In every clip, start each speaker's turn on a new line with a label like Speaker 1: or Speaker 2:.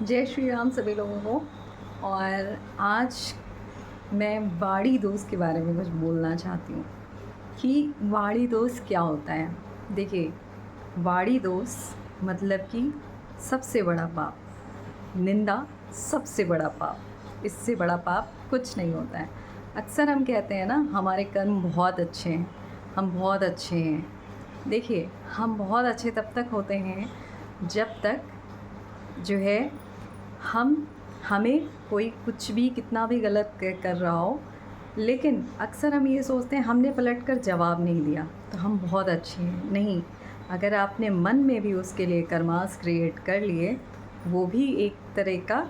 Speaker 1: जय श्री राम सभी लोगों को। और आज मैं वाड़ी दोस्त के बारे में कुछ बोलना चाहती हूँ कि वाड़ी दोस्त क्या होता है। देखिए, वाड़ी दोस्त मतलब कि सबसे बड़ा पाप, निंदा सबसे बड़ा पाप, इससे बड़ा पाप कुछ नहीं होता है। अक्सर हम कहते हैं ना, हमारे कर्म बहुत अच्छे हैं, हम बहुत अच्छे हैं। देखिए, हम बहुत अच्छे तब तक होते हैं जब तक जो है हमें कोई कुछ भी कितना भी गलत कर रहा हो, लेकिन अक्सर हम ये सोचते हैं हमने पलट कर जवाब नहीं दिया तो हम बहुत अच्छे हैं। नहीं, अगर आपने मन में भी उसके लिए कर्मास क्रिएट कर लिए, वो भी एक तरह का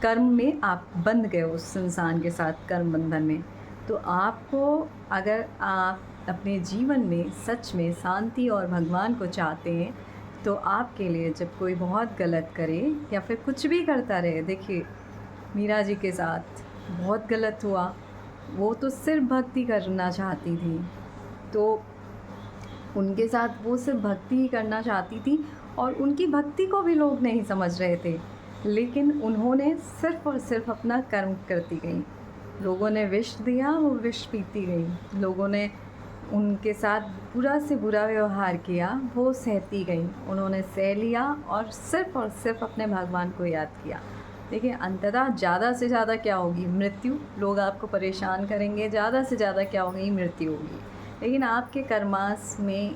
Speaker 1: कर्म में आप बंध गए उस इंसान के साथ, कर्म बंधन में। तो आपको, अगर आप अपने जीवन में सच में शांति और भगवान को चाहते हैं, तो आपके लिए जब कोई बहुत गलत करे या फिर कुछ भी करता रहे, देखिए मीरा जी के साथ बहुत गलत हुआ। वो तो सिर्फ भक्ति करना चाहती थी, तो उनके साथ वो सिर्फ भक्ति ही करना चाहती थी और उनकी भक्ति को भी लोग नहीं समझ रहे थे, लेकिन उन्होंने सिर्फ और सिर्फ अपना कर्म करती गई। लोगों ने विष दिया, वो विष पीती गई। लोगों ने उनके साथ बुरा से बुरा व्यवहार किया, वो सहती गई। उन्होंने सह लिया और सिर्फ अपने भगवान को याद किया। देखिए, अंततः ज़्यादा से ज़्यादा क्या होगी? मृत्यु। लोग आपको परेशान करेंगे, ज़्यादा से ज़्यादा क्या होगी? मृत्यु होगी। लेकिन आपके कर्मास में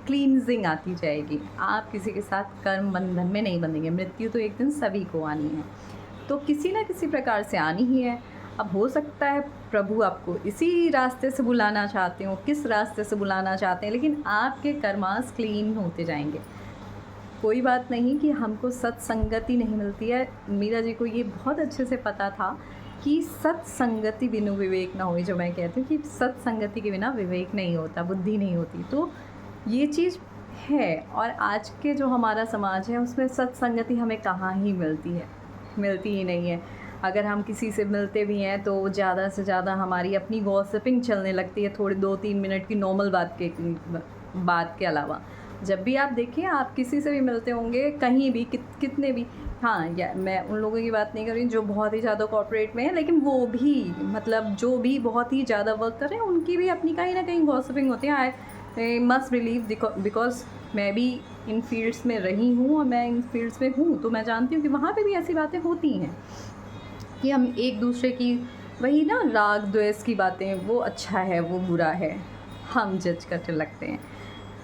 Speaker 1: क्लींजिंग आती जाएगी। आप किसी के साथ कर्म बंधन में नहीं बंधेंगे। मृत्यु तो एक दिन सभी को आनी है, तो किसी न किसी प्रकार से आनी ही है। अब हो सकता है प्रभु आपको इसी रास्ते से बुलाना चाहते हो, किस रास्ते से बुलाना चाहते हैं, लेकिन आपके कर्मास क्लीन होते जाएंगे। कोई बात नहीं कि हमको सत्संगति नहीं मिलती है। मीरा जी को ये बहुत अच्छे से पता था कि सत्संगति बिनु विवेक ना होई। जो मैं कहती हूँ कि सत्संगति के बिना विवेक नहीं होता, बुद्धि नहीं होती, तो ये चीज़ है। और आज के जो हमारा समाज है उसमें सत्संगति हमें कहाँ ही मिलती है, मिलती ही नहीं है। अगर हम किसी से मिलते भी हैं तो ज़्यादा से ज़्यादा हमारी अपनी गॉसिपिंग चलने लगती है, थोड़ी 2-3 मिनट की नॉर्मल बात के अलावा। जब भी आप देखिए, आप किसी से भी मिलते होंगे कहीं भी, कितने भी, हाँ, या मैं उन लोगों की बात नहीं कर रही जो बहुत ही ज़्यादा कॉर्पोरेट में है, लेकिन वो भी मतलब जो भी बहुत ही ज़्यादा वर्क कर रहे हैं, उनकी भी अपनी कहीं ना कहीं गॉसिपिंग होती है। आई मस्ट बिलीव, बिकॉज मैं भी इन फील्ड्स में रही हूँ और मैं इन फील्ड्स में हूँ, तो मैं जानती हूँ कि वहाँ पे भी ऐसी बातें होती हैं कि हम एक दूसरे की, वही ना, राग द्वेष की बातें, वो अच्छा है वो बुरा है, हम जज करने लगते हैं।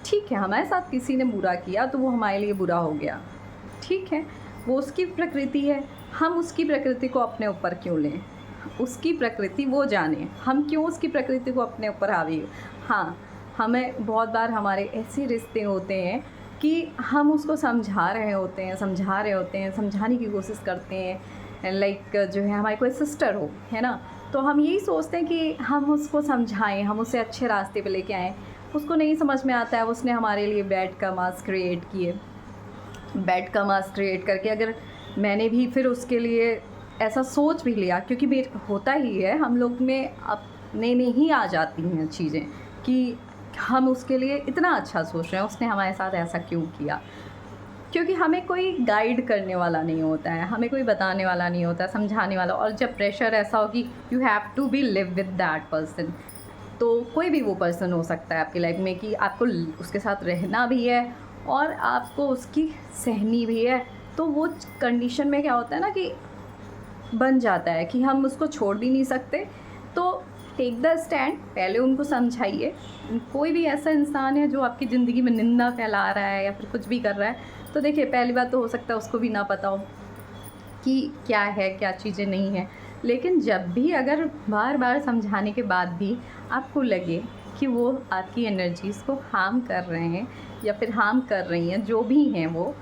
Speaker 1: ठीक है, हमारे साथ किसी ने बुरा किया तो वो हमारे लिए बुरा हो गया, ठीक है, वो उसकी प्रकृति है। हम उसकी प्रकृति को अपने ऊपर क्यों लें? उसकी प्रकृति वो जाने, हम क्यों उसकी प्रकृति को अपने ऊपर हावी। हाँ, हमें बहुत बार हमारे ऐसे रिश्ते होते हैं कि हम उसको समझाने की कोशिश करते हैं, लाइक जो है हमारी कोई सिस्टर हो, है ना, तो हम यही सोचते हैं कि हम उसको समझाएं, हम उसे अच्छे रास्ते पे लेके आएँ। उसको नहीं समझ में आता है, उसने हमारे लिए बैड कर्मास क्रिएट किए। बैड कर्मास क्रिएट करके अगर मैंने भी फिर उसके लिए ऐसा सोच भी लिया, क्योंकि मेरे होता ही है, हम लोग में अपने में ही आ जाती हैं चीज़ें कि हम उसके लिए इतना अच्छा सोच रहे हैं, उसने हमारे साथ ऐसा क्यों किया। क्योंकि हमें कोई गाइड करने वाला नहीं होता है, हमें कोई बताने वाला नहीं होता, समझाने वाला। और जब प्रेशर ऐसा हो कि you have to be live with that person, तो कोई भी वो पर्सन हो सकता है आपकी लाइफ में कि आपको उसके साथ रहना भी है और आपको उसकी सहनी भी है, तो वो कंडीशन में क्या होता है ना कि बन जाता है कि हम उसको छोड़ भी नहीं सकते। तो टेक द स्टैंड, पहले उनको समझाइए। कोई भी ऐसा इंसान है जो आपकी ज़िंदगी में निंदा फैला रहा है या फिर कुछ भी कर रहा है, तो देखिए, पहली बात तो हो सकता है उसको भी ना पता हो कि क्या है, क्या चीज़ें नहीं हैं। लेकिन जब भी अगर बार बार समझाने के बाद भी आपको लगे कि वो आपकी एनर्जीज़ को हार्म कर रहे हैं या फिर हार्म कर रही हैं, जो भी हैं वो,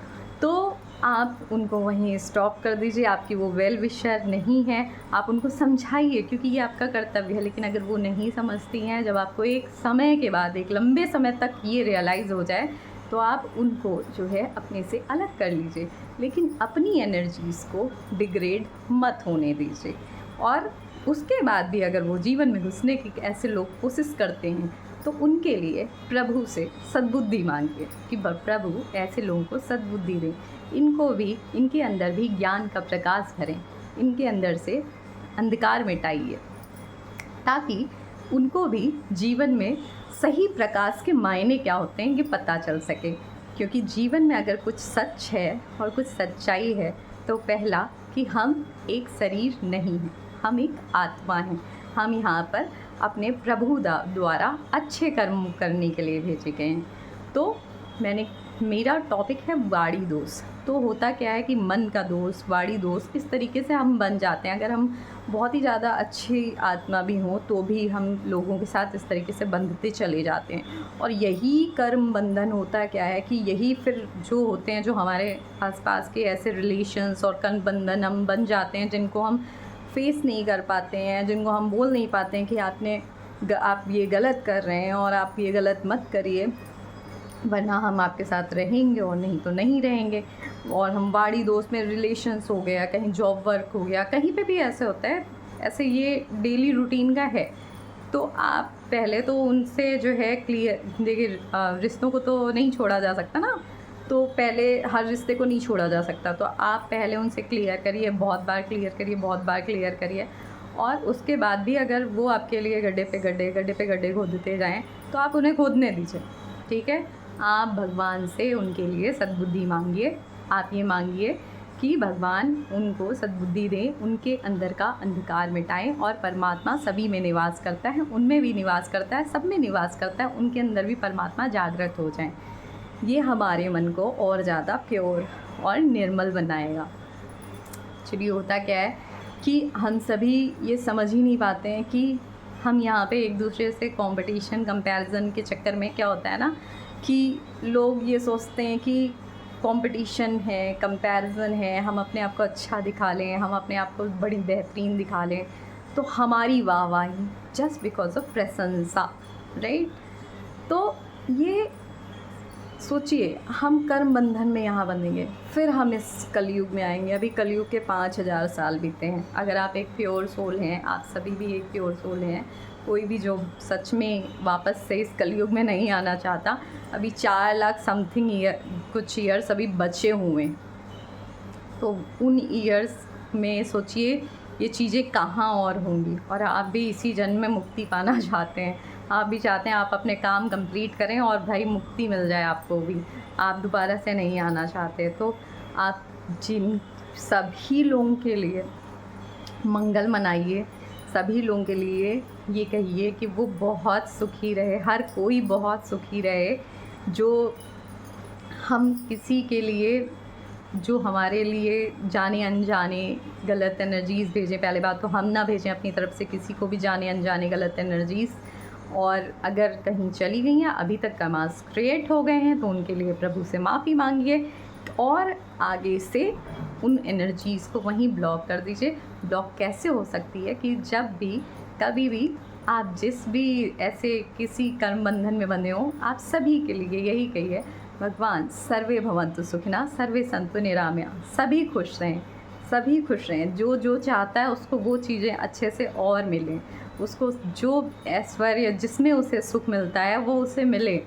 Speaker 1: तो आप उनको वहीं स्टॉप कर दीजिए। आपकी वो वेल विशर नहीं है, आप उनको समझाइए, क्योंकि ये आपका कर्तव्य है। लेकिन अगर वो नहीं समझती हैं, जब आपको एक समय के बाद, एक लंबे समय तक ये रियलाइज़ हो जाए, तो आप उनको जो है अपने से अलग कर लीजिए, लेकिन अपनी एनर्जीज़ को डिग्रेड मत होने दीजिए। और उसके बाद भी अगर वो जीवन में घुसने की ऐसे लोग कोशिश करते हैं, तो उनके लिए प्रभु से सद्बुद्धि मांगिए कि प्रभु ऐसे लोगों को सद्बुद्धि दें, इनको भी, इनके अंदर भी ज्ञान का प्रकाश भरें, इनके अंदर से अंधकार मिटाइए, ताकि उनको भी जीवन में सही प्रकाश के मायने क्या होते हैं ये पता चल सके। क्योंकि जीवन में अगर कुछ सच है और कुछ सच्चाई है तो पहला कि हम एक शरीर नहीं हैं, हम एक आत्मा हैं। हम यहाँ पर अपने प्रभु द्वारा अच्छे कर्म करने के लिए भेजे गए हैं। तो मेरा टॉपिक है वाणी दोष। तो होता क्या है कि मन का दोष, वाणी दोष, इस तरीके से हम बन जाते हैं। अगर हम बहुत ही ज़्यादा अच्छी आत्मा भी हों तो भी हम लोगों के साथ इस तरीके से बंधते चले जाते हैं। और यही कर्म बंधन होता क्या है कि यही फिर जो होते हैं, जो हमारे आसपास के ऐसे रिलेशंस और कर्म बंधन हम बन जाते हैं जिनको हम फेस नहीं कर पाते हैं, जिनको हम बोल नहीं पाते हैं कि आप ये गलत कर रहे हैं और आप ये गलत मत करिए, वरना हम आपके साथ रहेंगे और नहीं तो नहीं रहेंगे। और हम वाणी दोस्त में रिलेशंस हो गया, कहीं जॉब वर्क हो गया, कहीं पे भी ऐसे होता है, ऐसे ये डेली रूटीन का है। तो आप पहले तो उनसे जो है क्लियर, देखिए रिश्तों को तो नहीं छोड़ा जा सकता ना, तो पहले हर रिश्ते को नहीं छोड़ा जा सकता। तो आप पहले उनसे क्लियर करिए, बहुत बार क्लियर करिए, बहुत बार क्लियर करिए। और उसके बाद भी अगर वो आपके लिए गड्ढे पे गड्ढे खोदते जाएं तो आप उन्हें खोदने दीजिए, ठीक है। आप भगवान से उनके लिए सद्बुद्धि मांगिए। आप ये मांगिए कि भगवान उनको सद्बुद्धि दें, उनके अंदर का अंधकार मिटाएं। और परमात्मा सभी में निवास करता है, उनमें भी निवास करता है, सब में निवास करता है, उनके अंदर भी परमात्मा जागृत हो जाएं। ये हमारे मन को और ज़्यादा प्योर और निर्मल बनाएगा। एक्चुअली होता क्या है कि हम सभी ये समझ ही नहीं पाते हैं कि हम यहाँ पे एक दूसरे से कंपटीशन, कंपैरिजन के चक्कर में क्या होता है ना कि लोग ये सोचते हैं कि कंपटीशन है, कंपैरिजन है, हम अपने आप को अच्छा दिखा लें, हम अपने आप को बड़ी बेहतरीन दिखा लें तो हमारी वाहवाही, जस्ट बिकॉज ऑफ प्रशंसा, राइट। तो ये सोचिए, हम कर्म बंधन में यहाँ बंधेंगे, फिर हम इस कलयुग में आएंगे। अभी कलयुग के 5000 साल बीते हैं। अगर आप एक प्योर सोल हैं, आप सभी भी एक प्योर सोल हैं, कोई भी जो सच में वापस से इस कलयुग में नहीं आना चाहता, अभी 4 लाख समथिंग कुछ ईयर्स अभी बचे हुए हैं। तो उन ईयर्स में सोचिए ये चीज़ें कहाँ और होंगी। और आप भी इसी जन्म में मुक्ति पाना चाहते हैं, आप भी चाहते हैं आप अपने काम कंप्लीट करें और भाई मुक्ति मिल जाए आपको भी, आप दोबारा से नहीं आना चाहते। तो आप जिन सभी लोगों के लिए मंगल मनाइए, सभी लोगों के लिए ये कहिए कि वो बहुत सुखी रहे, हर कोई बहुत सुखी रहे। जो हम किसी के लिए, जो हमारे लिए जाने अनजाने गलत एनर्जीज़ भेजें, पहले बात तो हम ना भेजें अपनी तरफ से किसी को भी जाने अनजाने गलत एनर्जीज़। और अगर कहीं चली गई हैं, अभी तक कर्मास क्रिएट हो गए हैं, तो उनके लिए प्रभु से माफ़ी मांगिए और आगे से उन एनर्जीज़ को वहीं ब्लॉक कर दीजिए। ब्लॉक कैसे हो सकती है कि जब भी कभी भी आप जिस भी ऐसे किसी कर्म बंधन में बंधे हों, आप सभी के लिए यही कहिए, भगवान सर्वे भवन्तु सुखिनः सर्वे सन्तु निरामया, सभी खुश रहें, सभी खुश रहें। जो जो चाहता है उसको वो चीज़ें अच्छे से और मिलें, उसको जो ऐश्वर्य जिसमें उसे सुख मिलता है वो उसे मिले,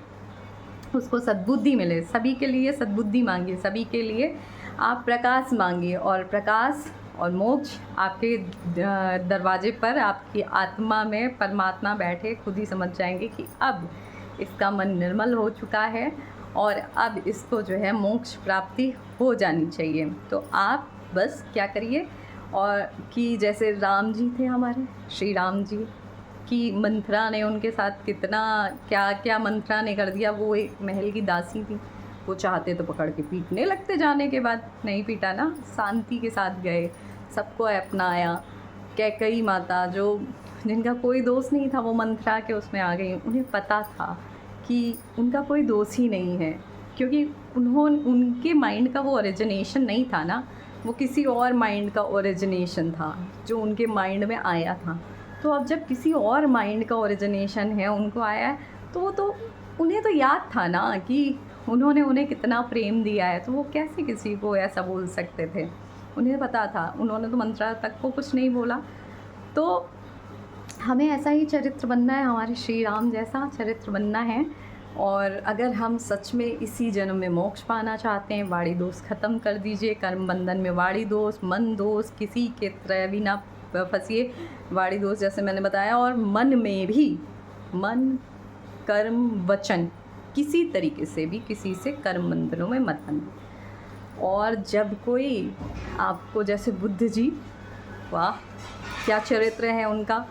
Speaker 1: उसको सद्बुद्धि मिले। सभी के लिए सद्बुद्धि मांगिए, सभी के लिए आप प्रकाश मांगिए। और प्रकाश और मोक्ष आपके दरवाजे पर, आपकी आत्मा में परमात्मा बैठे खुद ही समझ जाएंगे कि अब इसका मन निर्मल हो चुका है और अब इसको जो है मोक्ष प्राप्ति हो जानी चाहिए। तो आप बस क्या करिए, और कि जैसे राम जी थे हमारे, श्री राम जी की मंथरा ने उनके साथ कितना क्या क्या मंथरा ने कर दिया। वो एक महल की दासी थी, वो चाहते तो पकड़ के पीटने लगते, जाने के बाद नहीं पीटा ना, शांति के साथ गए, सबको अपनाया। कैकई माता जो जिनका कोई दोष नहीं था, वो मंथरा के उसमें आ गई। उन्हें पता था कि उनका कोई दोष ही नहीं है, क्योंकि उनके माइंड का वो ओरिजिनेशन नहीं था ना, वो किसी और माइंड का ओरिजिनेशन था जो उनके माइंड में आया था। तो अब जब किसी और माइंड का ओरिजिनेशन है, उनको आया है, तो वो तो उन्हें तो याद था ना कि उन्होंने उन्हें कितना प्रेम दिया है, तो वो कैसे किसी को ऐसा बोल सकते थे। उन्हें पता था, उन्होंने तो मंत्रा तक को कुछ नहीं बोला। तो हमें ऐसा ही चरित्र बनना है, हमारे श्री राम जैसा चरित्र बनना है। और अगर हम सच में इसी जन्म में मोक्ष पाना चाहते हैं, वाणी दोष ख़त्म कर दीजिए। कर्म बंधन में वाणी दोष, मन दोष, किसी के त्रय भी ना फंसिए। वाणी दोष जैसे मैंने बताया, और मन में भी, मन, कर्म, वचन, किसी तरीके से भी किसी से कर्म बंधनों में मत बंधो। और जब कोई आपको, जैसे बुद्ध जी, वाह क्या चरित्र है उनका,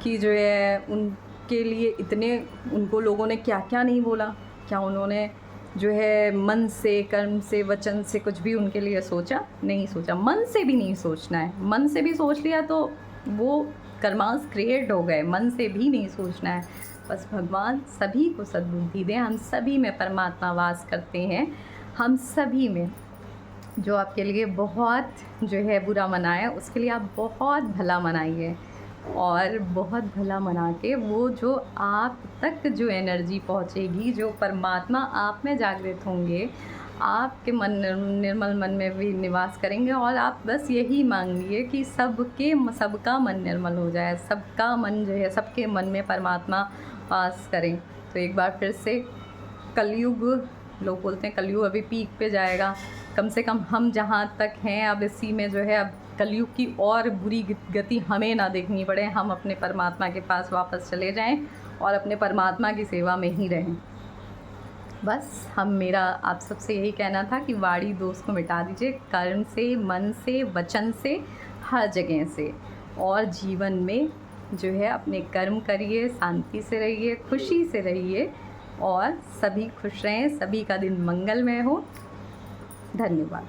Speaker 1: कि जो है उनके लिए इतने, उनको लोगों ने क्या क्या नहीं बोला, क्या उन्होंने जो है मन से, कर्म से, वचन से कुछ भी उनके लिए सोचा? नहीं सोचा। मन से भी नहीं सोचना है। मन से भी सोच लिया तो वो कर्मांश क्रिएट हो गए। मन से भी नहीं सोचना है। बस भगवान सभी को सद्बुद्धि दें। हम सभी में परमात्मा वास करते हैं। हम सभी में जो आपके लिए बहुत जो है बुरा मनाए, उसके लिए आप बहुत भला मनाइए। और बहुत भला मना के वो जो आप तक जो एनर्जी पहुँचेगी, जो परमात्मा आप में जागृत होंगे, आपके मन, निर्मल मन में भी निवास करेंगे। और आप बस यही मांगिए कि सबका मन निर्मल हो जाए, सबका मन जो है, सबके मन में परमात्मा वास करें। तो एक बार फिर से कलयुग, लोग बोलते हैं कलयुग अभी पीक पे जाएगा, कम से कम हम जहाँ तक हैं अब इसी में जो है, अब कलयुग की और बुरी गति हमें ना देखनी पड़े। हम अपने परमात्मा के पास वापस चले जाएं और अपने परमात्मा की सेवा में ही रहें। बस मेरा आप सबसे यही कहना था कि वाणी दोष को मिटा दीजिए, कर्म से, मन से, वचन से, हर जगह से। और जीवन में जो है अपने कर्म करिए, शांति से रहिए, खुशी से रहिए, और सभी खुश रहें। सभी का दिन मंगलमय हो। धन्यवाद।